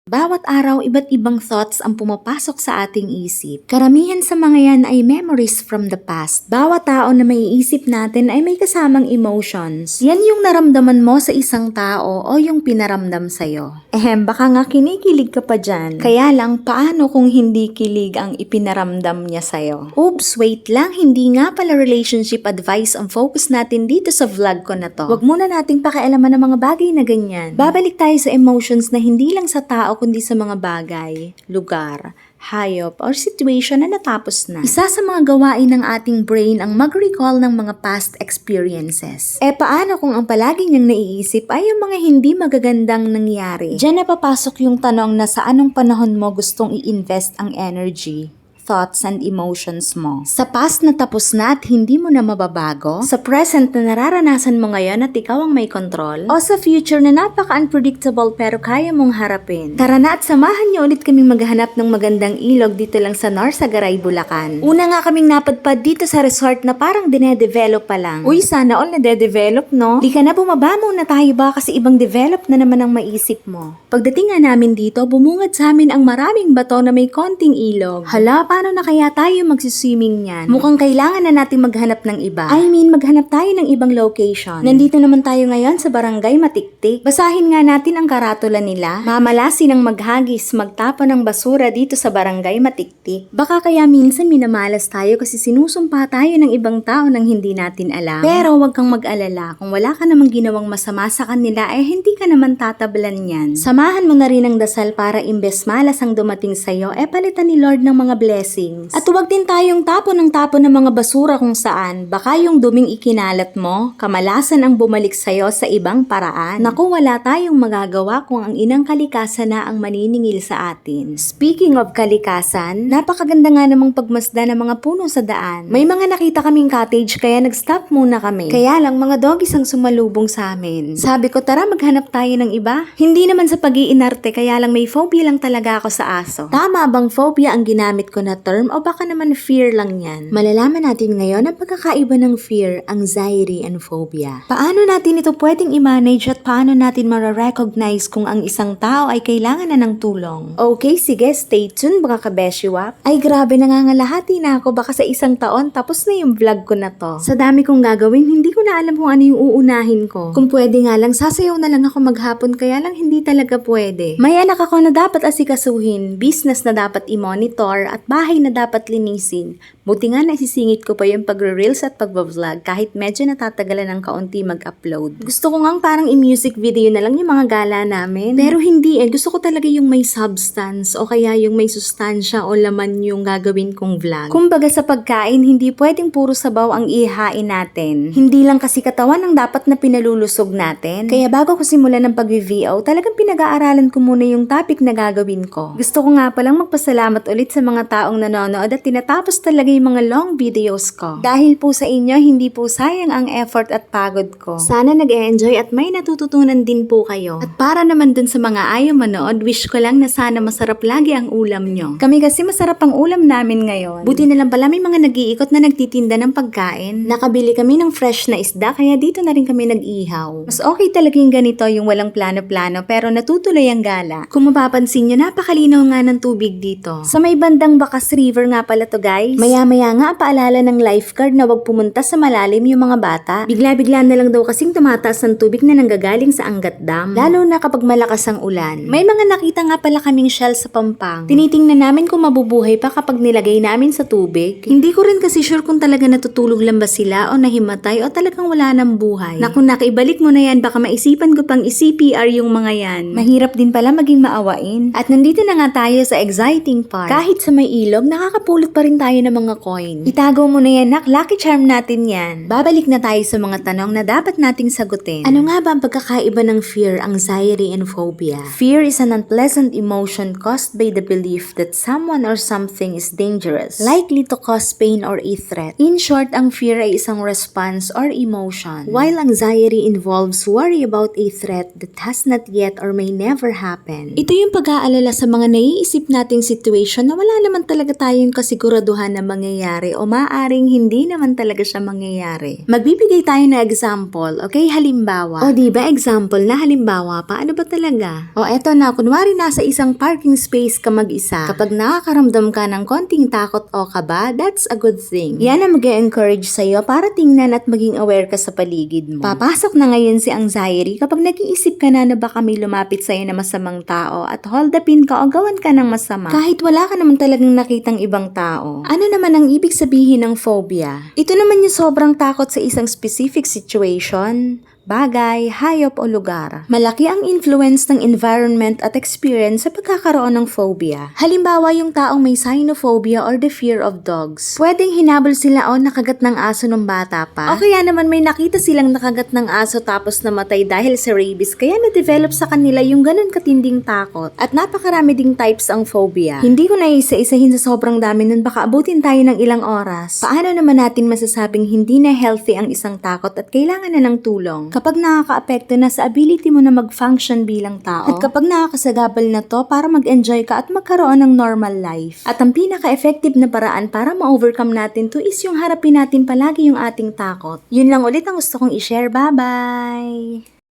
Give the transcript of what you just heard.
Bawat araw, iba't ibang thoughts ang pumapasok sa ating isip. Karamihan sa mga yan ay memories from the past. Bawat tao na maiisip natin ay may kasamang emotions. Yan yung naramdaman mo sa isang tao o yung pinaramdam sa'yo. Baka nga kinikilig ka pa dyan. Kaya lang, paano kung hindi kilig ang ipinaramdam niya sa'yo? Oops, wait lang, hindi nga pala relationship advice ang focus natin dito sa vlog ko na to. Huwag muna nating pakialaman ng mga bagay na ganyan. Babalik tayo sa emotions na hindi lang sa tao kundi sa mga bagay, lugar, hayop, or situation na natapos na. Isa sa mga gawain ng ating brain ang mag-recall ng mga past experiences. Paano kung ang palagi niyang naiisip ay yung mga hindi magagandang nangyari? Diyan na papasok yung tanong na sa anong panahon mo gustong i-invest ang energy, thoughts and emotions mo. Sa past na tapos na at hindi mo na mababago, sa present na nararanasan mo ngayon at ikaw ang may control, o sa future na napaka-unpredictable pero kaya mong harapin. Tara na at samahan niyo ulit kaming maghanap ng magandang ilog dito lang sa Norsagaray, Bulacan. Una nga kaming napadpad dito sa resort na parang dinedevelop pa lang. Uy, sana all na de-develop, no? Di ka na bumaba muna tayo ba kasi ibang develop na naman ang maisip mo. Pagdating nga namin dito, bumungad sa amin ang maraming bato na may konting ilog. Hala, paano na kaya tayo magsiswimming niyan? Mukhang kailangan na natin maghanap ng iba. Maghanap tayo ng ibang location. Nandito naman tayo ngayon sa Barangay Matiktik. Basahin nga natin ang karatula nila. Mamalasin ng maghagis, magtapon ng basura dito sa Barangay Matiktik. Baka kaya minsan minamalas tayo kasi sinusumpa tayo ng ibang tao nang hindi natin alam. Pero huwag kang mag-alala. Kung wala ka namang ginawang masama sa kanila, hindi ka naman tatablan yan. Samahan mo na rin ang dasal para imbes malas ang dumating sa'yo, palitan ni Lord ng mga blessings. At huwag din tayong tapon ng mga basura kung saan. Baka yung duming ikinalat mo, kamalasan ang bumalik sa'yo sa ibang paraan. Naku, wala tayong magagawa kung ang inang kalikasan na ang maniningil sa atin. Speaking of kalikasan, napakaganda nga namang pagmasda ng mga puno sa daan. May mga nakita kaming cottage kaya nag-stop muna kami. Kaya lang mga doggies ang sumalubong sa amin. Sabi ko, tara maghanap tayo ng iba. Hindi naman sa pag-iinarte, kaya lang may phobia lang talaga ako sa aso. Tama bang phobia ang ginamit ko na term o baka naman fear lang yan? Malalaman natin ngayon ang pagkakaiba ng fear, anxiety, and phobia. Paano natin ito pwedeng i-manage at paano natin mara-recognize kung ang isang tao ay kailangan na ng tulong? Okay, sige, stay tuned baka kabeshiwap. Ay grabe, nangangalahati na ako baka sa isang taon tapos na yung vlog ko na to. Sa dami kong gagawin, hindi ko na alam kung ano yung uunahin ko. Kung pwede nga lang, sasayaw na lang ako maghapon kaya lang hindi talaga pwede. May anak ako na dapat asikasuhin, business na dapat i-monitor at bahay na dapat linisin. Buti nga naisisingit ko pa yung pagre-reels at pagbablog kahit medyo natatagalan ng kaunti mag-upload. Gusto ko ngang parang i-music video na lang yung mga gala namin. Pero hindi gusto ko talaga yung may substance o kaya yung may sustansya o laman yung gagawin kong vlog. Kumbaga sa pagkain, hindi pwedeng puro sabaw ang ihain natin. Hindi lang kasi katawan ang dapat na pinalulusog natin. Kaya bago ko simulan ng pag-VO, talagang pinag-aaralan ko muna yung topic na gagawin ko. Gusto ko nga palang magpasalamat ulit sa mga taong nanonood at tinatapos talaga yung mga long videos ko. Dahil po sa inyo, hindi po sayang ang effort at pagod ko. Sana nag-enjoy at may natututunan din po kayo. At para naman dun sa mga ayaw manood, wish ko lang na sana masarap lagi ang ulam nyo. Kami kasi masarap ang ulam namin ngayon. Buti na lang pala may mga nag-iikot na nagtitinda ng pagkain. Nakabili kami ng fresh na isda kaya dito na rin kami nag-ihaw. Mas okay talaga yung ganito, yung walang plano-plano pero natutuloy ang gala. Kung mapapansin nyo, napakalinaw nga ng tubig dito. Sa may bandang Bacas River nga pala to guys. Maya-maya nga paalala ng lifeguard na wag pumunta sa malalim yung mga bata. Bigla-bigla na lang daw kasing tumataas ang tubig na nanggagaling sa Angat Dam. Lalo na kapag malakas ang ulan. May mga nakita nga pala kaming shell sa Pampang. Tinitingnan namin kung mabubuhay pa kapag nilagay namin sa tubig. Hindi ko rin kasi sure kung talaga natutulog lang ba sila o nahimatay o talagang wala ng buhay. Naku, ibalik mo na yan, baka maisipan ko pang i-CPR yung mga yan. Mahirap din pala maging maawain. At nandito na nga tayo sa exciting part. Kahit sa may ilog, nakakapulot pa rin tayo ng mga coin. Itago mo na yan, nak. Lucky charm natin yan. Babalik na tayo sa mga tanong na dapat nating sagutin. Ano nga ba ang pagkakaiba ng fear, anxiety, and phobia? Fear is an unpleasant emotion caused by the belief that someone or something is dangerous, likely to cause pain or a threat. In short, ang fear ay isang response or emotion, while anxiety involves worry about a threat that has not yet or may never happen. Ito yung pag-aalala sa mga naiisip nating situation na wala naman talaga talaga tayong kasiguraduhan na mangyayari o maaring hindi naman talaga siya mangyayari. Magbibigay tayo ng example, okay? Halimbawa. O diba example na halimbawa, paano ba talaga? O eto na, kunwari nasa isang parking space ka mag-isa. Kapag nakakaramdam ka ng konting takot o kaba, that's a good thing. Yan ang mag-encourage sa'yo para tingnan at maging aware ka sa paligid mo. Papasok na ngayon si anxiety kapag nag-iisip ka na baka may lumapit sa'yo na masamang tao at hold upin ka o gawan ka ng masama. Kahit wala ka naman talagang nakitang ibang tao. Ano naman ang ibig sabihin ng phobia? Ito naman yung sobrang takot sa isang specific situation, bagay, hayop o lugar. Malaki ang influence ng environment at experience sa pagkakaroon ng phobia. Halimbawa, yung taong may cynophobia or the fear of dogs. Pwedeng hinabol sila o nakagat ng aso ng bata pa. O kaya naman may nakita silang nakagat ng aso tapos namatay dahil sa rabies, kaya na-develop sa kanila yung ganun katinding takot. At napakarami ding types ang phobia. Hindi ko na isa-isahin sa sobrang dami nun, baka abutin tayo ng ilang oras. Paano naman natin masasabing hindi na healthy ang isang takot at kailangan na ng tulong? Kapag nakaka-apekto na sa ability mo na mag-function bilang tao, at kapag nakakasagabal na to para mag-enjoy ka at magkaroon ng normal life. At ang pinaka-effective na paraan para ma-overcome natin to is yung harapin natin palagi yung ating takot. Yun lang ulit ang gusto kong i-share. Bye-bye!